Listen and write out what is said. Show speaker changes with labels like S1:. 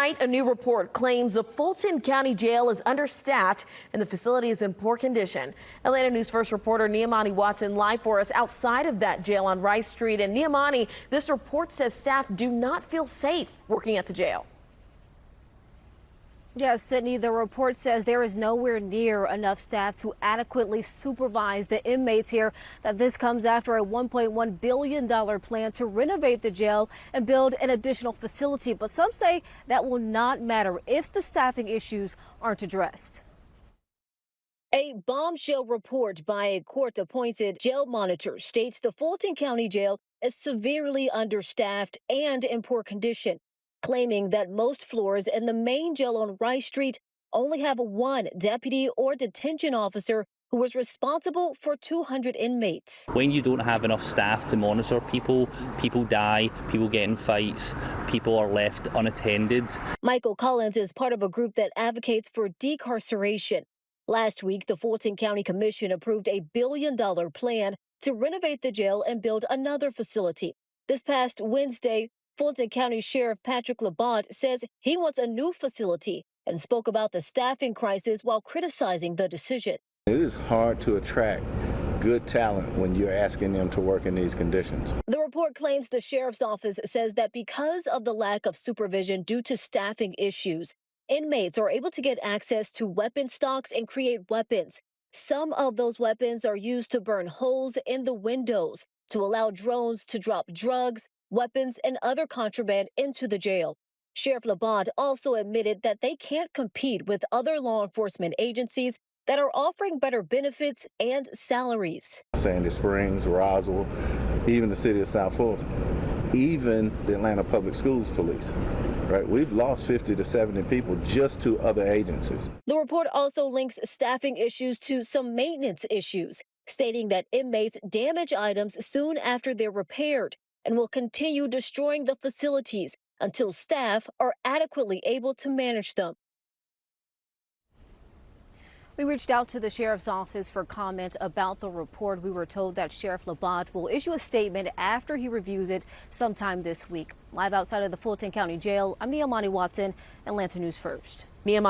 S1: Tonight, a new report claims the Fulton County Jail is understaffed and the facility is in poor condition. Atlanta News First reporter Niamani Watson live for us outside of that jail on Rice Street. And Niamani, this report says staff do not feel safe working at the jail.
S2: Yes, Sydney, the report says there is nowhere near enough staff to adequately supervise the inmates here. That this comes after a $1.1 billion plan to renovate the jail and build an additional facility. But some say that will not matter if the staffing issues aren't addressed.
S3: A bombshell report by a court-appointed jail monitor states the Fulton County Jail is severely understaffed and in poor condition, claiming that most floors in the main jail on Rice Street only have one deputy or detention officer who is responsible for 200 inmates.
S4: When you don't have enough staff to monitor people, people die, people get in fights, people are left unattended.
S3: Michael Collins is part of a group that advocates for decarceration. Last week, the Fulton County Commission approved a $1 billion plan to renovate the jail and build another facility. This past Wednesday, Fulton County Sheriff Patrick Labatt says he wants a new facility and spoke about the staffing crisis while criticizing the decision.
S5: It is hard to attract good talent when you're asking them to work in these conditions.
S3: The report claims the sheriff's office says that because of the lack of supervision due to staffing issues, inmates are able to get access to weapon stocks and create weapons. Some of those weapons are used to burn holes in the windows to allow drones to drop drugs, weapons, and other contraband into the jail. Sheriff Labatt also admitted that they can't compete with other law enforcement agencies that are offering better benefits and salaries.
S5: Sandy Springs, Roswell, even the city of South Fulton, even the Atlanta Public Schools Police. Right, we've lost 50 to 70 people just to other agencies.
S3: The report also links staffing issues to some maintenance issues, stating that inmates damage items soon after they're repaired and will continue destroying the facilities until staff are adequately able to manage them.
S2: We reached out to the sheriff's office for comment about the report. We were told that Sheriff Labatt will issue a statement after he reviews it sometime this week. Live outside of the Fulton County Jail, I'm Niamani Watson, Atlanta News First.
S1: Niamani.